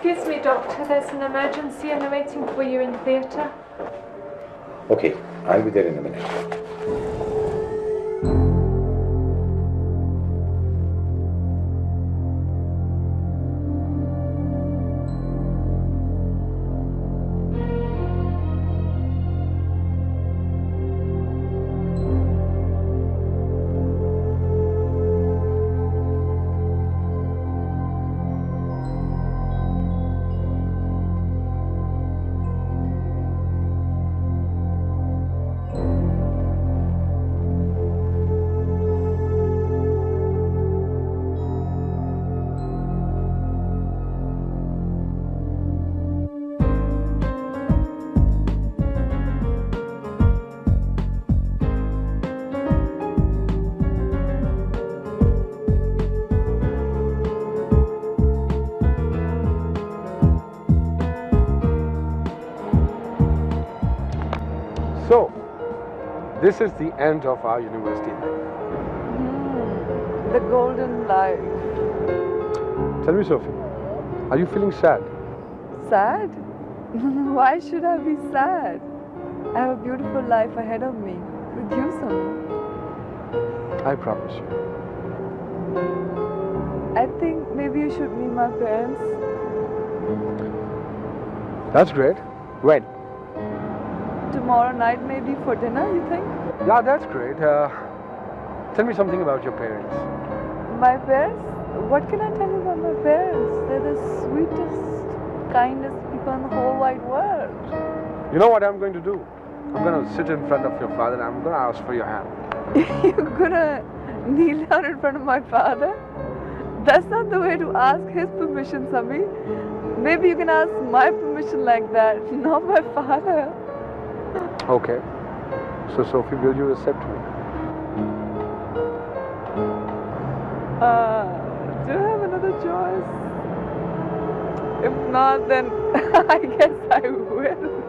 Excuse me, Doctor, there's an emergency and they're waiting for you in the theatre. Okay, I'll be there in a minute. So, this is the end of our university life. The golden life. Tell me, Sophie, are you feeling sad? Sad? Why should I be sad? I have a beautiful life ahead of me with you, Sonny. I promise you. I think maybe you should meet my parents. That's great. When? Tomorrow night, maybe for dinner, you think? Yeah, that's great. Tell me something about your parents. My parents? What can I tell you about my parents? They're the sweetest, kindest people in the whole wide world. You know what I'm going to do? I'm going to sit in front of your father and I'm going to ask for your hand. You're gonna kneel down in front of my father? That's not the way to ask his permission, Sami. Maybe you can ask my permission like that, not my father. Okay. So, Sophie, will you accept me? Do you have another choice? If not, then I guess I will.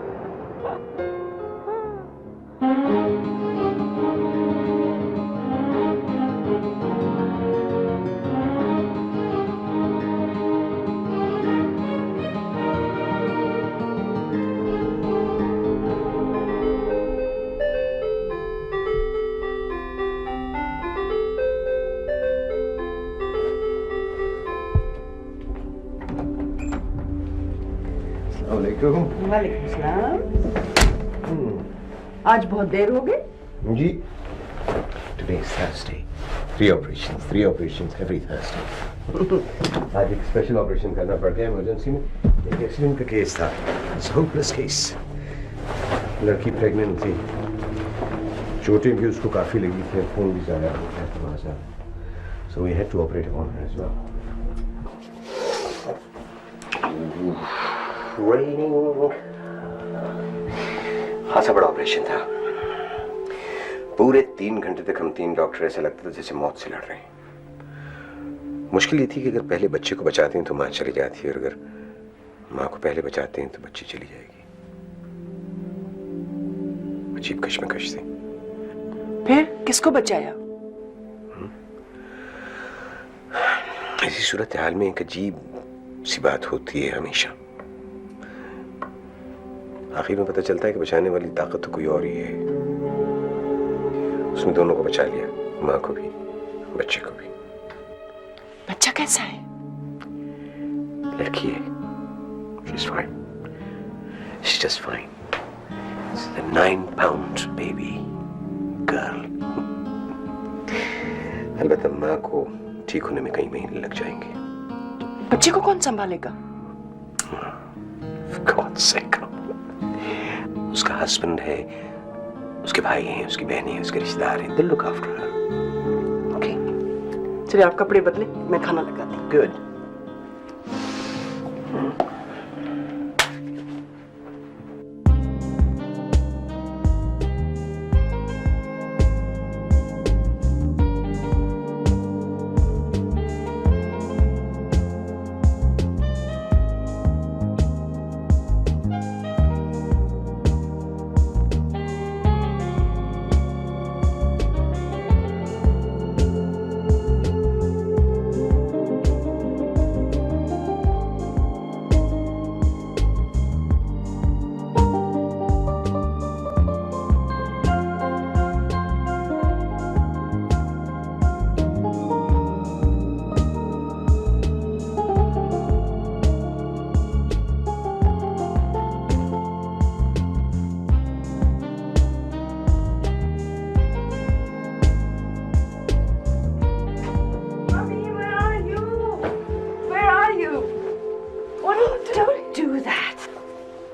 वालेकुम सलाम। आज बहुत देर हो गई जी। Today is Thursday. Three operations every Thursday. आज एक special operation करना पड़ गया इमरजेंसी में। एक एक्सीडेंट का केस था। It's a hopeless case. लड़की प्रेग्नेंट थी। चोटें भी उसको काफी लगी थी, खून भी ज़्यादा हो गया था वहाँ से। So we had to operate on her as well. खासा बड़ा ऑपरेशन था। पूरे 3 घंटे तक हम 3 डॉक्टर ऐसा लगता था जैसे मौत से लड़ रहे हैं। मुश्किल ये थी कि अगर पहले बच्चे को बचाते हैं तो माँ चली जाती है और अगर माँ को पहले बचाते हैं तो बच्ची चली जाएगी। अजीब कश्मकश थी। फिर किसको बचाया? ऐसी सूरत हाल में एक अजीब सी बात होती है हमेशा। आखिर में पता चलता है कि बचाने वाली ताकत तो कोई और ही है। उसने दोनों को बचा लिया, माँ को भी, बच्चे को भी। बच्चा कैसा है? लड़की है। She's fine. She's just fine. It's the 9-pound baby girl. अलबत्ता माँ को ठीक होने में कई महीने लग जाएंगे. बच्चे को कौन संभालेगा? For God's sake. उसका हस्बैंड है, उसके भाई हैं, उसकी बहनें हैं, उसके रिश्तेदार हैं. They'll look after her. Okay? चलिए आप कपड़े बदले, मैं खाना लगाती हूँ. Good.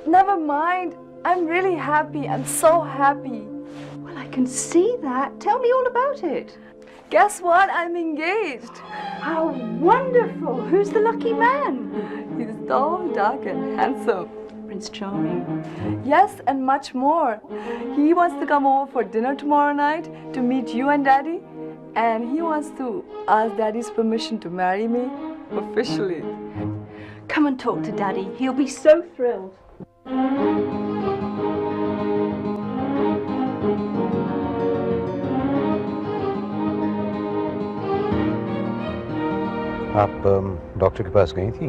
Never mind. I'm really happy. I'm so happy. Well, I can see that. Tell me all about it. Guess what? I'm engaged. How wonderful. Who's the lucky man? He's tall, dark, and handsome. Prince Charming. Yes, and much more. He wants to come over for dinner tomorrow night to meet you and Daddy. And he wants to ask Daddy's permission to marry me officially. Come and talk to Daddy. He'll be so thrilled. आप doctor के पास गई थी?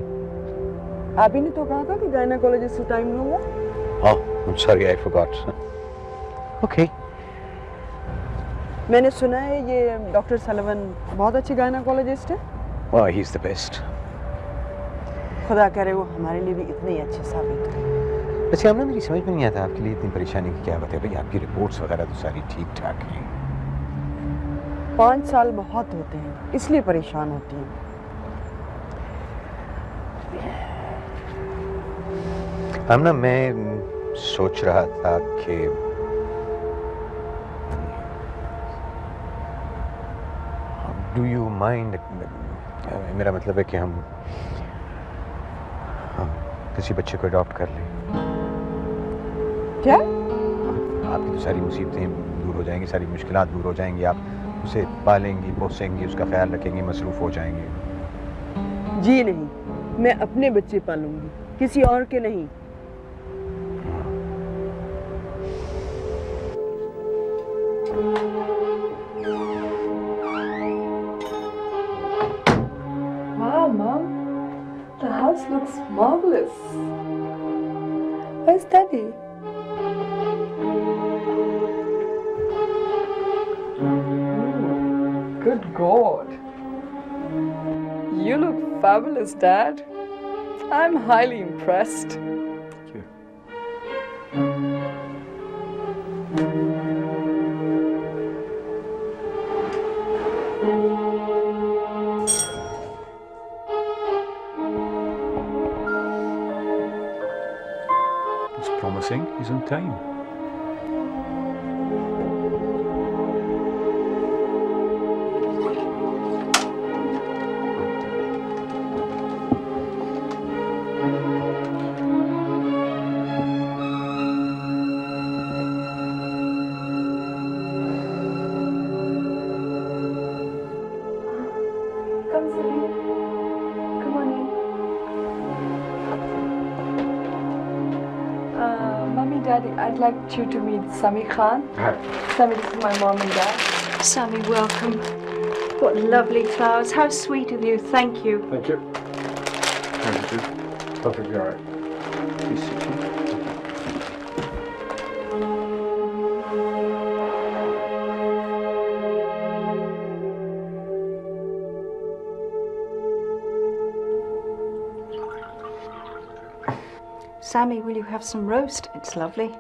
अभी ने तो कहा था कि गायनेकोलॉजिस्ट से टाइम लूंगा. Oh, I'm sorry, I forgot. Okay. मैंने सुना है ये डॉक्टर सलवन बहुत अच्छे गायनेकोलॉजिस्ट है. Oh, he's the best. खुदा करे वो हमारे लिए भी इतने ही अच्छे साबित हो. वैसे हमने मेरी समझ में नहीं आता आपके लिए इतनी परेशानी की क्या बात है भाई. आपकी रिपोर्ट्स वगैरह तो सारी ठीक ठाक हैं. 5 साल बहुत होते हैं इसलिए परेशान होती हैं. हमना मैं सोच रहा था कि डू यू माइंड, मेरा मतलब है कि हम किसी बच्चे को अडॉप्ट कर लें. क्या? आपकी तो सारी मुसीबतें दूर हो जाएंगी, सारी मुश्किलात दूर हो जाएंगी. आप उसे पालेंगी, पोसेंगी, उसका ख्याल रखेंगी, मसरूफ हो जाएंगे. जी नहीं, मैं अपने बच्चे पालूंगी, किसी और के नहीं. Wow, Mom, the house looks marvelous. Where's Daddy? Good God. You look fabulous, Dad. I'm highly impressed. Thank you. It's promising. He's on time. Come, Sami. Come on in. Mommy, Daddy, I'd like you to meet Sami Khan. Hi. Sami, this is my mom and dad. Sammy, welcome. What lovely flowers. How sweet of you. Thank you. Thank you. Thank you. Perfectly all right. Please sit here. Sammy, will you have some roast? It's lovely.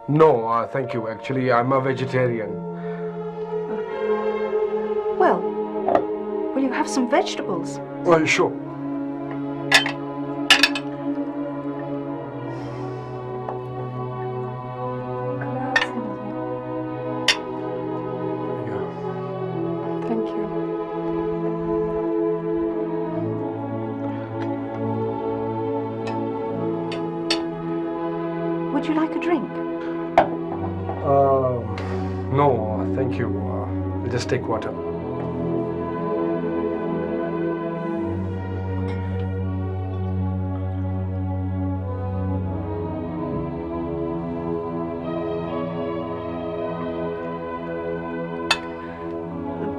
No, thank you. Actually, I'm a vegetarian. Well, will you have some vegetables? Well, sure. Thank you. Would you like a drink? No, thank you. I'll just take water.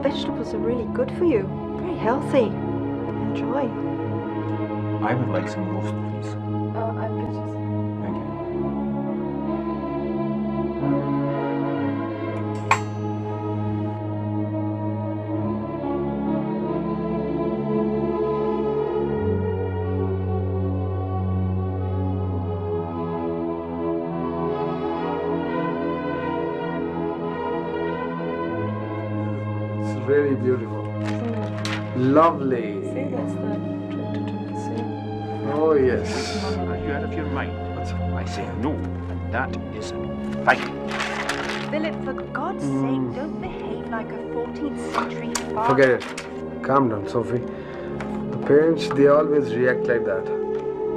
Vegetables are really good for you. Very healthy. Enjoy. I would like some roast, please. I'll get you some. Thank you. It's really beautiful. Lovely. See, that's the see. Oh, yes. Are you out of your mind? I say no, and that is fine. Philip, for God's sake, don't behave like a 14th century father. Forget it. Calm down, Sophie. The parents, they always react like that.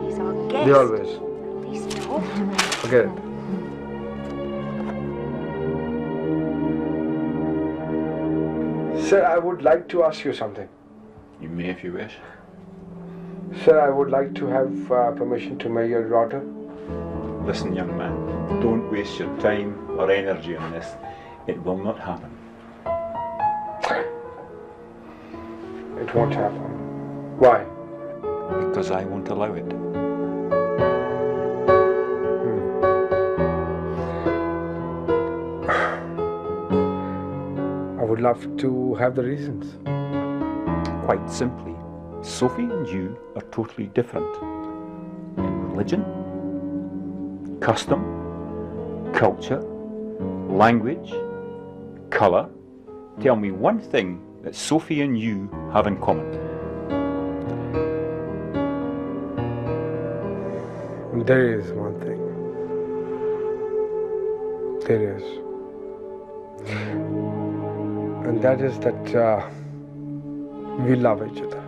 He's our guest. They always. At least talk to him. Forget it. Sir, I would like to ask you something. You may if you wish. Sir, I would like to have permission to marry your daughter. Listen, young man, don't waste your time or energy on this. It will not happen. It won't happen. Why? Because I won't allow it. I would love to have the reasons. Quite simply, Sophie and you are totally different. In religion, custom, culture, language, colour. Tell me one thing that Sophie and you have in common. There is one thing. There is. And that is that we love each other.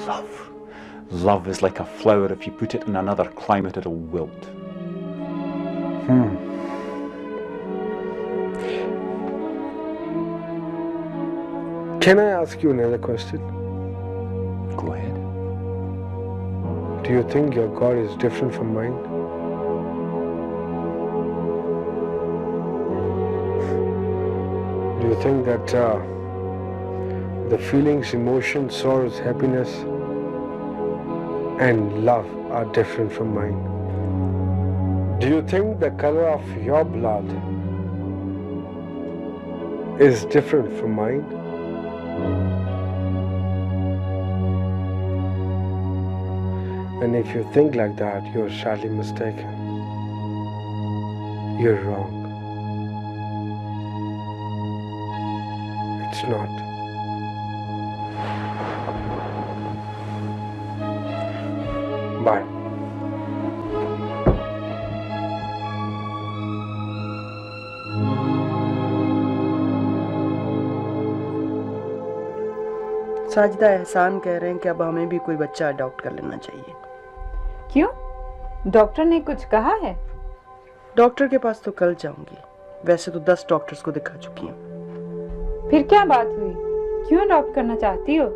Love. Love is like a flower. If you put it in another climate, it'll wilt. Can I ask you another question? Go ahead. Do you think your God is different from mine? Do you think that the feelings, emotions, sorrows, happiness, and love are different from mine? Do you think the color of your blood is different from mine? And if you think like that, you're sadly mistaken. You're wrong. It's not. Bye. Sajida एहसान कह रहे हैं कि अब हमें भी कोई बच्चा अडॉप्ट कर लेना चाहिए। क्यों? डॉक्टर ने कुछ कहा है? डॉक्टर के पास तो कल जाऊंगी। वैसे तो 10 डॉक्टर्स को दिखा चुकी हूँ। फिर क्या बात हुई? क्यों अडॉप्ट करना चाहती हो?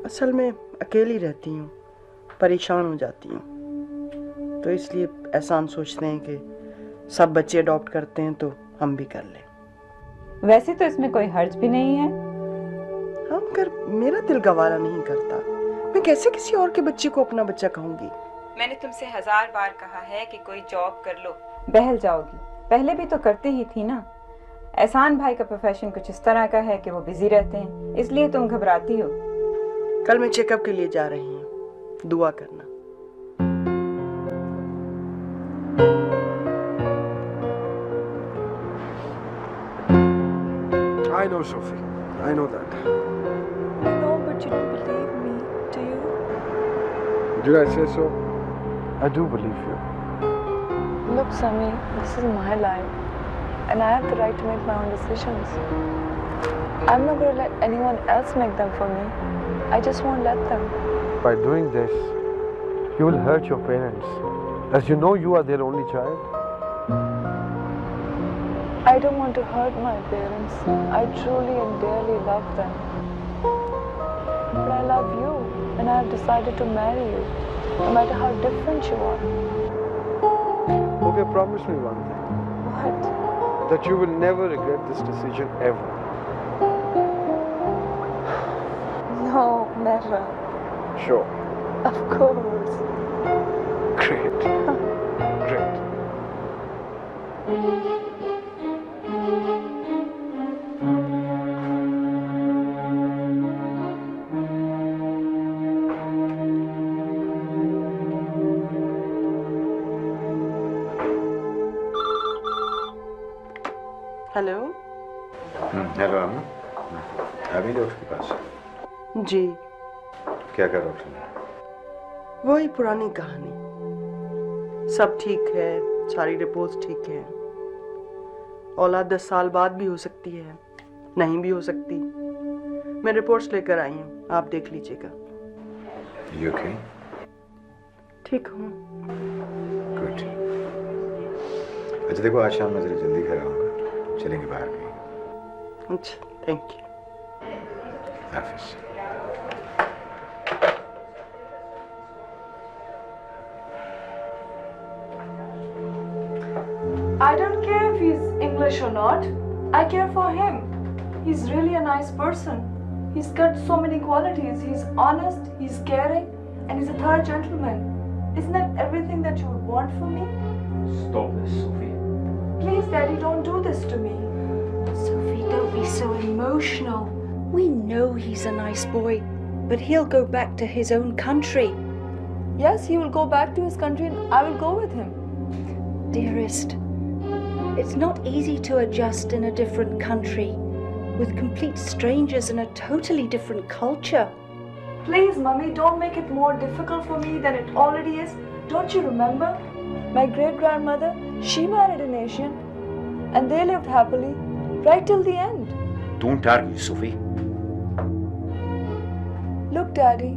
असल में अकेली रहती हूँ, परेशान हो जाती हूँ, तो इसलिए एहसान सोचते हैं कि सब बच्चे अडॉप्ट करते हैं तो हम भी कर लें। वैसे तो इसमें कोई हर्ज भी नहीं है। हाँ, मगर मेरा दिल गवारा नहीं करता। मैं कैसे किसी और के बच्चे को अपना बच्चा कहूँगी? मैंने तुमसे 1000 बार कहा है कि कोई जॉब कर लो, बहल जाओगी। पहले भी तो करते ही थी ना। एहसान भाई का प्रोफेशन कुछ इस तरह का है कि वो बिजी रहते हैं, इसलिए तुम घबराती हो। कल मैं चेकअप के लिए जा रही हूँ, दुआ करना। I know, Sophie. I know that. I know, but you don't believe me, do you? Did I say so? I do believe you. Look, Sammy, this is my life, and I have the right to make my own decisions. I'm not going to let anyone else make them for me. I just won't let them. By doing this, you will hurt your parents. As you know, you are their only child. I don't want to hurt my parents. I truly and dearly love them. But I love you, and I have decided to marry you, no matter how different you are. Okay, promise me one thing. What? That you will never regret this decision ever. No, never. Sure. Of course. Great. Great. Hello. Hello अम्मा। अभी doctor के पास? जी। क्या कहा doctor ने? वही पुरानी कहानी। सब ठीक है, सारी रिपोर्ट्स ठीक है। औलाद 10 साल बाद भी हो सकती है, नहीं भी हो सकती। मैं रिपोर्ट्स लेकर आई हूँ, आप देख लीजिएगा। You okay? ठीक हूँ। गुड। अच्छा देखो, आज शाम मैं जरा जल्दी घर आऊँगा, चलेंगे बाहर कहीं। अच्छा, thank you. Hafiz. I don't care if he's English or not. I care for him. He's really a nice person. He's got so many qualities. He's honest, he's caring, and he's a third gentleman. Isn't that everything that you would want for me? Stop this, Sophie. Please, Daddy, don't do this to me. Sophie, don't be so emotional. We know he's a nice boy, but he'll go back to his own country. Yes, he will go back to his country and I will go with him. Dearest, it's not easy to adjust in a different country with complete strangers and a totally different culture. Please, Mummy, don't make it more difficult for me than it already is. Don't you remember? My great-grandmother, she married an Asian, and they lived happily right till the end. Don't argue, Sophie. Look, Daddy,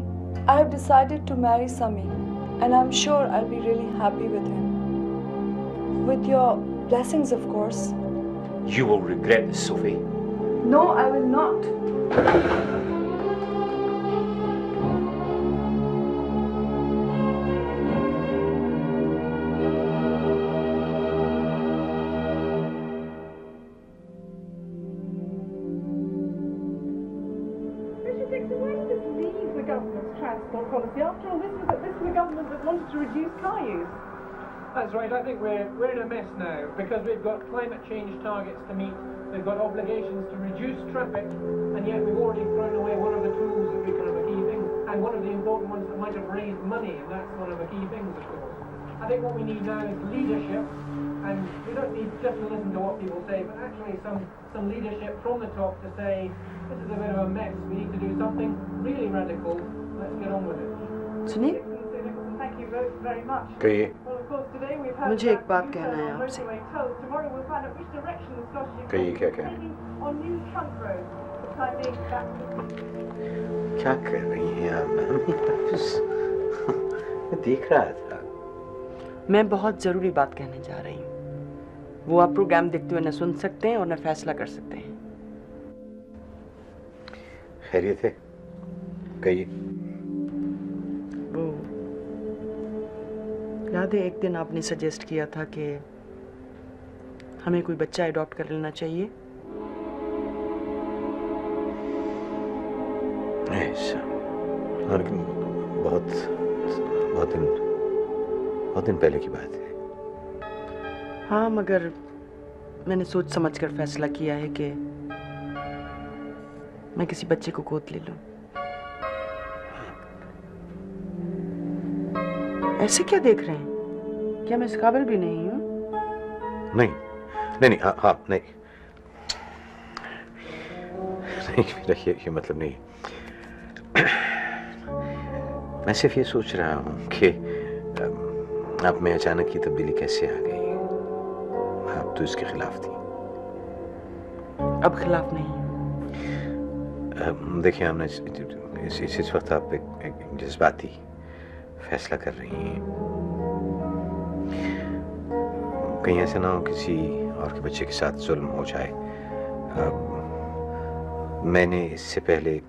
I have decided to marry Sami, and I'm sure I'll be really happy with him. With your blessings, of course. You will regret this, Sophie. No, I will not. Transport policy. After all, this was the government that wanted to reduce car use. That's right. I think we're in a mess now because we've got climate change targets to meet. We've got obligations to reduce traffic, and yet we've already thrown away one of the tools that we kind of a key thing, and one of the important ones that might have raised money, and that's one of the key things, of course. I think what we need now is leadership, and we don't need just to listen to what people say, but actually some leadership from the top to say, this is a bit of a mess. We need to do something really radical. Let's get on with it. सुनिए, Thank you very, very much. कहिए। Well, of course, today we've had मुझे एक बात कहना है आपसे। motorway tolls. Tomorrow we'll find out which direction the Scottish कहिए, क्या कहना है? taking on new trunk roads. For the time being, that's क्या कर रही हैं आप? मैं देख रहा था। मैं बहुत ज़रूरी बात कहने जा रही हूँ। वो आप प्रोग्राम देखते हुए न सुन सकते हैं और न फैसला कर सकते हैं। खैरियत है? कहिए। वो याद है एक दिन आपने सजेस्ट किया था कि हमें कोई बच्चा अडॉप्ट कर लेना चाहिए। ऐसा, और बहुत दिन पहले की बात है। हाँ, मगर मैंने सोच समझ कर फैसला किया है कि मैं किसी बच्चे को गोद ले लूं। ऐसे क्या देख रहे हैं? क्या मैं इस काबिल भी नहीं हूँ? नहीं, हाँ, नहीं। नहीं, मेरा ये मतलब नहीं। मैं सिर्फ ये सोच रहा हूँ कि अब में अचानक ये तब्दीली कैसे आ गई। आप तो इसके खिलाफ थी। अब खिलाफ नहीं। देखिए, हमने इस वक्त आप एक जज्बाती फैसला कर रही हैं। कहीं ऐसा ना हो किसी और के बच्चे के साथ जुल्म हो जाए। मैंने इससे पहले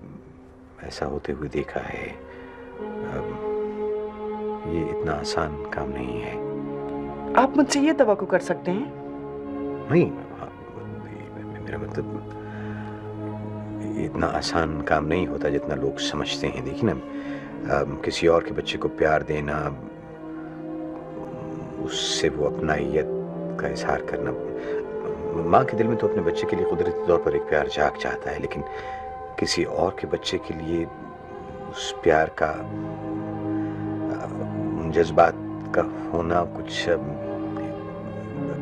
ऐसा होते हुए देखा है। ये इतना आसान काम नहीं है। आप मुझसे ये तवक्को कर सकते हैं? नहीं, मेरा मतलब इतना आसान काम नहीं होता जितना लोग समझते हैं। देखिए ना, किसी और के बच्चे को प्यार देना, उससे वो अपनाइयत का इजहार करना। माँ के दिल में तो अपने बच्चे के लिए कुदरती तौर पर एक प्यार जाग जाता है, लेकिन किसी और के बच्चे के लिए उस प्यार का, जज्बात का होना कुछ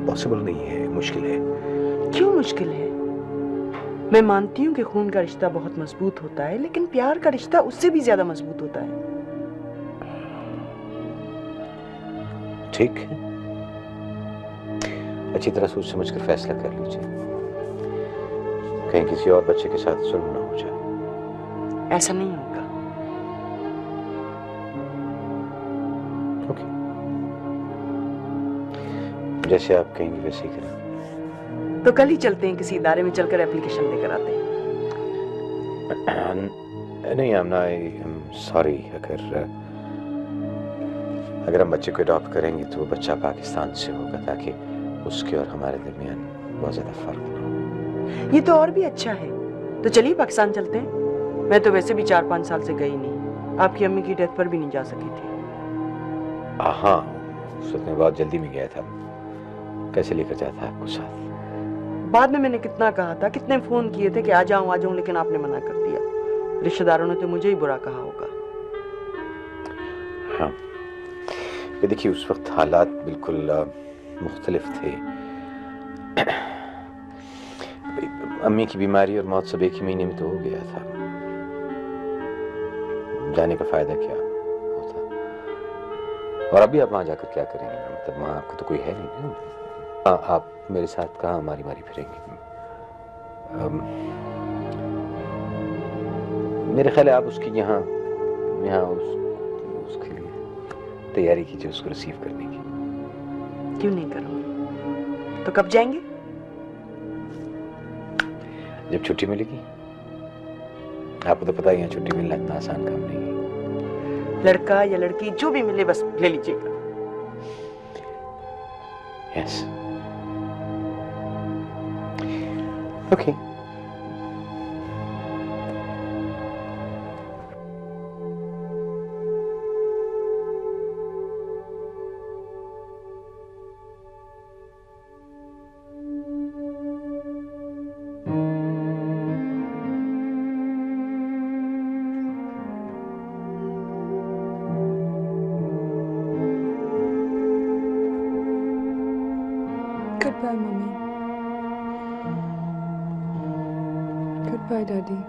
पॉसिबल नहीं है, मुश्किल है। क्यों मुश्किल है? मैं मानती हूँ कि खून का रिश्ता बहुत मजबूत होता है, लेकिन प्यार का रिश्ता उससे भी ज्यादा मजबूत होता है। ठीक है, अच्छी तरह सोच समझ कर फैसला कर लीजिए, कहीं किसी और बच्चे के साथ जुल्म ना हो जाए। ऐसा नहीं होगा। ओके, जैसे आप कहेंगे वैसे ही करें। तो कल ही चलते हैं, किसी इदारे में चलकर एप्लीकेशन लेकर आते हैं। नहीं आमना, आई एम सॉरी। अगर हम बच्चे को अडॉप्ट करेंगे तो वो बच्चा पाकिस्तान से होगा, ताकि उसके और हमारे दरमियान बहुत ज्यादा फर्क ना हो। ये तो और भी अच्छा है। तो चलिए पाकिस्तान चलते हैं। मैं तो वैसे भी 4-5 साल से गई नहीं। आपकी अम्मी की डेथ पर भी नहीं जा सकी थी। हाँ, उस वक्त मैं बहुत जल्दी में गया था। कैसे लेकर जाता आपको साथ? बाद में मैंने कितना कहा था, कितने फोन किए थे कि आ जाऊं, लेकिन आपने मना कर दिया। रिश्तेदारों ने तो मुझे ही बुरा कहा होगा। हाँ, ये देखिए, उस वक्त हालात बिल्कुल मुख्तलिफ थे। अम्मी की बीमारी और मौत सब एक ही महीने में तो हो गया था। जाने का फायदा क्या होता? और अभी आप वहां जाकर क्या करेंगे? मतलब वहां आपको तो कोई है नहीं। आप मेरे साथ कहाँ मारी मारी फिरेंगे? मेरे ख्याल है आप उसकी यहाँ उसके लिए तैयारी कीजिए, उसको रिसीव करने की। क्यों नहीं करूंगी? तो कब जाएंगे? जब छुट्टी मिलेगी। आपको तो पता ही है, छुट्टी मिलना इतना आसान काम नहीं है। लड़का या लड़की जो भी मिले बस ले लीजिएगा। Yes, okay. Goodbye, Mummy. Goodbye, Daddy.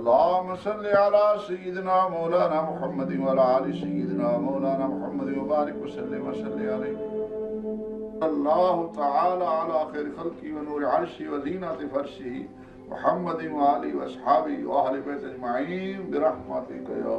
अल्लाहुम्मा सल्लि अला सय्यिदिना मौलाना मुहम्मद व अला आलि सय्यिदिना मौलाना मुहम्मद व बारिक व सल्लिम अलैहि अल्लाहु तआला अला खैर खल्क़ि व नूर अर्शी व ज़ीनत फर्शी मुहम्मद व आलि व अस्हाबी व अहले बैत अजमाइन बिरहमतिका या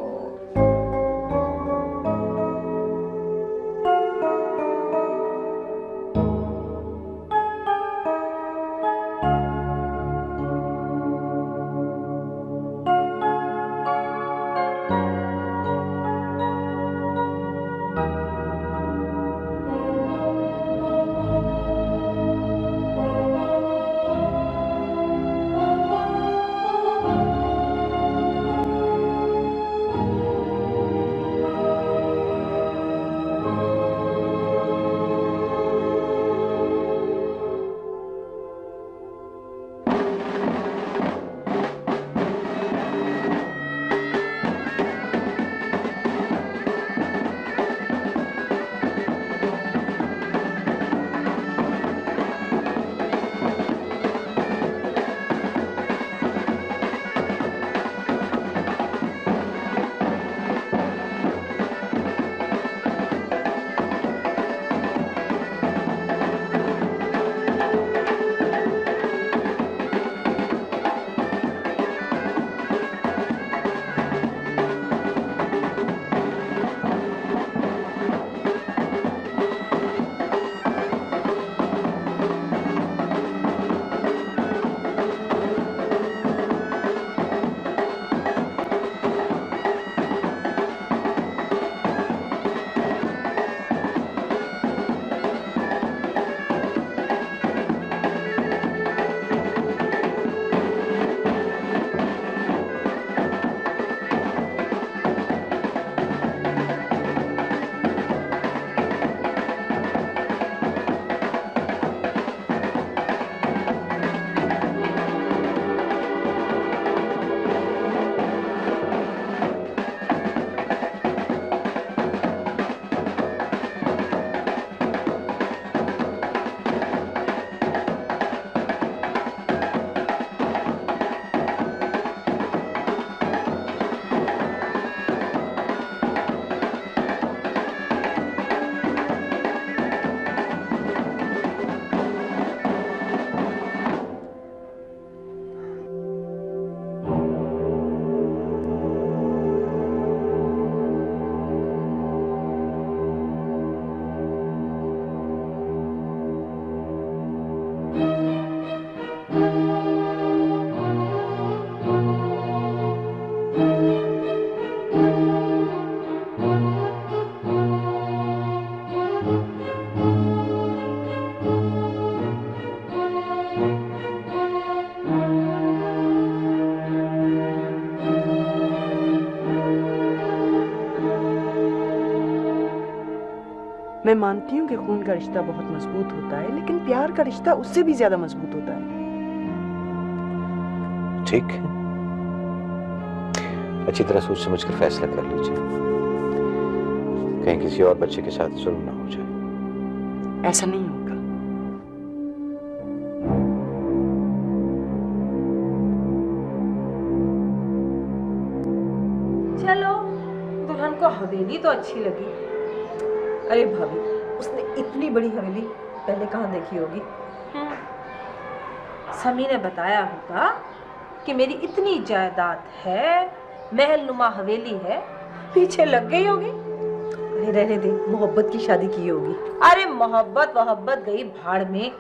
मैं मानती हूँ कि खून का रिश्ता बहुत मजबूत होता है, लेकिन प्यार का रिश्ता उससे भी ज्यादा मजबूत होता है। ठीक है, अच्छी तरह सोच समझ कर फैसला कर लीजिए, कहीं किसी और बच्चे के साथ जुल्म ना हो जाए। ऐसा नहीं होगा। चलो, दुल्हन को हवेली तो अच्छी लगी। अरे भाभी, उसने इतनी बड़ी हवेली पहले कहाँ देखी होगी? समी ने बताया होगा कि मेरी इतनी जायदाद है, महल नुमा हवेली है, पीछे लग गई होगी। अरे रहने दे, मोहब्बत की शादी की होगी। अरे मोहब्बत गई भाड़ में।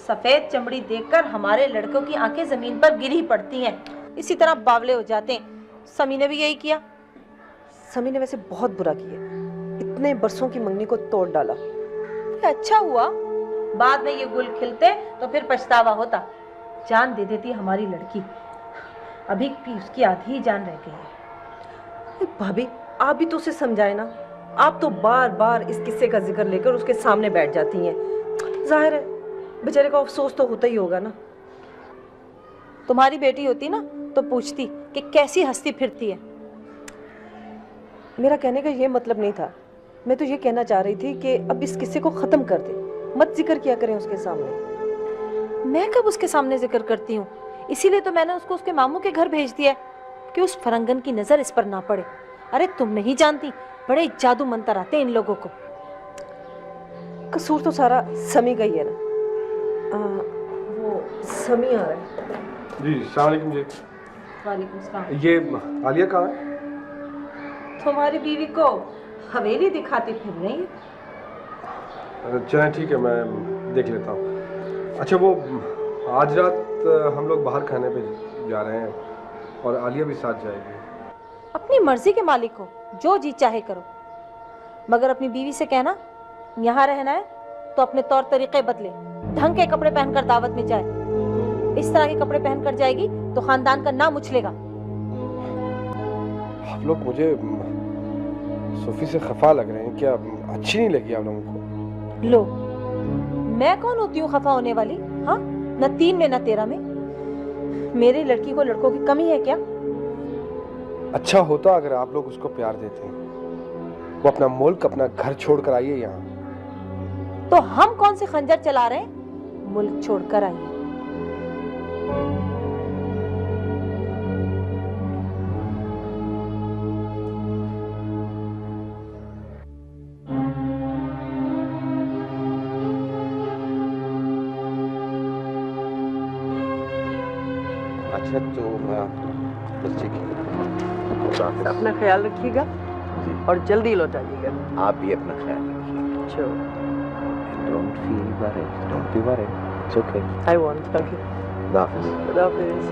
सफेद चमड़ी देखकर हमारे लड़कों की आंखें जमीन पर गिर ही पड़ती हैं, इसी तरह बावले हो जाते हैं। समी ने भी यही किया। समी ने वैसे बहुत बुरा किया, इतने बरसों की मंगनी को तोड़ डाला। अच्छा हुआ, बाद में ये गुल खिलते तो फिर पछतावा होता। जान दे देती हमारी लड़की, अभी भी उसकी आधी ही जान रह गई है। भाभी, आप भी तो उसे समझाए ना। आप तो बार बार इस किस्से का जिक्र लेकर उसके सामने बैठ जाती हैं। जाहिर है बेचारे को अफसोस तो होता ही होगा ना। तुम्हारी बेटी होती ना तो पूछती कि कैसी हंसती फिरती है। मेरा कहने का ये मतलब नहीं था। मैं तो ये कहना चाह रही थी कि अब इस किस्से को खत्म कर दे, मत जिक्र किया करें उसके सामने। मैं कब उसके सामने जिक्र करती हूँ? इसीलिए तो मैंने उसको उसके मामू के घर भेज दिया। कि उस फरंगन की नजर इस पर ना पड़े। अरे तुम नहीं जानती, बड़े जादू मंतर आते हैं इन लोगों को। कसूर तो सारा समी का ही है ना। वो समी आ रहा है। जी अस्सलाम वालेकुम जी। वालेकुम सलाम। ये आलिया कहाँ है? तुम्हारी बीवी को हवेली दिखाती फिर रही है। चलें ठीक है, मैं देख लेता हूँ। अच्छा वो आज रात हम लोग बाहर खाने पे जा रहे हैं और आलिया भी साथ जाएगी। अपनी मर्जी के मालिक हो, जो जी चाहे करो, मगर अपनी बीवी से कहना यहाँ रहना है तो अपने तौर तरीके बदले, ढंग के कपड़े पहनकर दावत में जाए। इस तरह के कपड़े पहनकर जाएगी तो खानदान का नाम उछलेगा। आप लोग मुझे सोफी से खफा लग रहे हैं, क्या अच्छी नहीं लगी आप लोगों को? लो, मैं कौन होती हूँ खफा होने वाली? हाँ, न 3 में न 13 में। मेरी लड़की को लड़कों की कमी है क्या? अच्छा होता अगर आप लोग उसको प्यार देते। वो अपना मुल्क, अपना घर छोड़कर आई है यहाँ। तो हम कौन से खंजर चला रहे हैं? मुल्क छोड़कर आइए। अच्छा तो मैं बच्चे की अपना ख्याल रखिएगा और जल्दी लौट आइएगा। आप भी अपना ख्याल रखिए। Sure. Don't feel worried. Don't be worried. It's okay. I won't. Okay. खुदा हाफिज़। खुदा हाफिज़।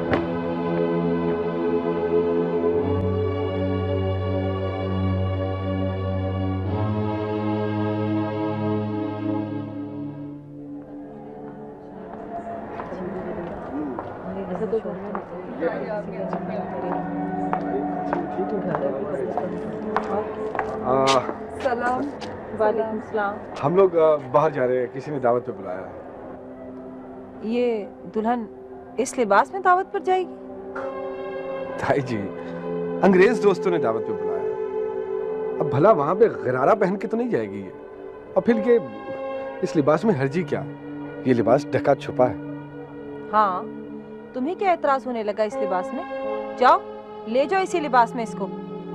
सलाम। वालेकुम सलाम। हम लोग बाहर जा रहे हैं, किसी ने दावत पे बुलाया है। ये दुल्हन इस लिबास में दावत पर जाएगी? ताई जी, अंग्रेज दोस्तों ने दावत पे बुलाया। अब भला वहां पे गरारा पहन के तो नहीं जाएगी ये। और फिर ये इस लिबास में हर्जी क्या? ये लिबास ढका छुपा है। हाँ, तुम्हें क्या एतराज होने लगा इस लिबास में? जाओ, ले जाओ इसी लिबास में इसको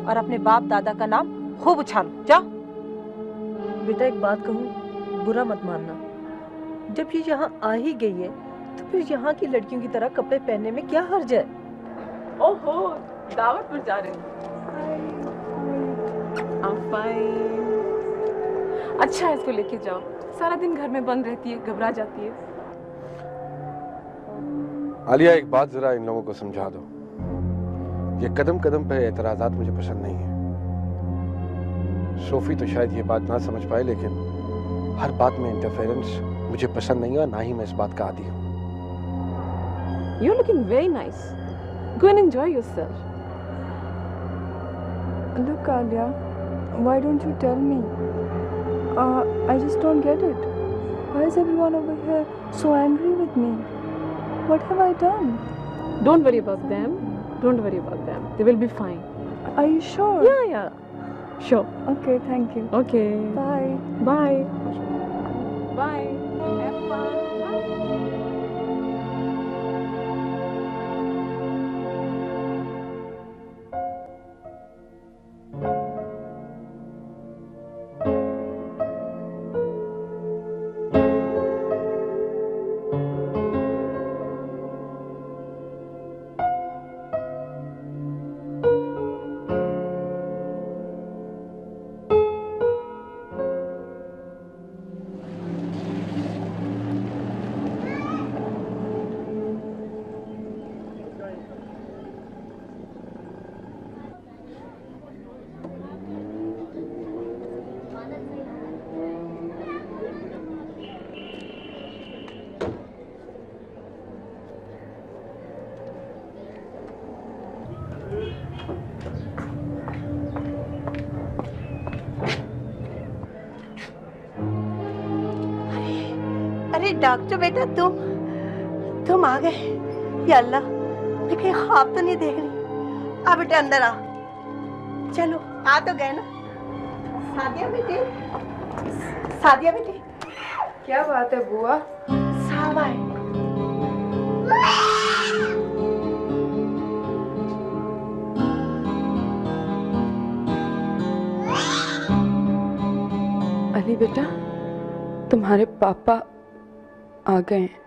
और अपने बाप दादा का नाम खूब उछालो। जाओ। बेटा एक बात कहूँ, बुरा मत मानना। जब ये यहाँ आ ही गई है तो फिर यहाँ की लड़कियों की तरह कपड़े पहनने में क्या हर्ज है? ओहो, दावत पर जा रहे हैं। I'm fine. अच्छा इसको लेके जाओ, सारा दिन घर में बंद रहती है, घबरा जाती है। आलिया एक बात जरा इन लोगों को समझा दो। ये कदम कदम पे एतराजात मुझे पसंद नहीं है। सोफी तो शायद ये बात ना समझ पाए, लेकिन हर बात में इंटरफेरेंस मुझे पसंद नहीं है, ना ही मैं इस बात का आदी हूँ। You're looking very nice. Go and enjoy yourself. Look, Alia, why don't you tell me? I just don't get it. Why is everyone over here so angry with me? What have I done? Don't worry about them. Don't worry about them. They will be fine. Are you sure? Yeah. Sure. Okay, thank you. Okay. Bye. Bye. Bye. Have fun. अरे doctor बेटा, तुम आ गए। या अल्लाह, मैं कहीं ख्वाब तो नहीं देख रही। आ बेटा अंदर आ। चलो, आ तो गए ना। सादिया बेटी, सादिया बेटी। क्या बात है बुआ? साहब आए। 「शेफाली बेटा, तुम्हारे पापा आ गए हैं।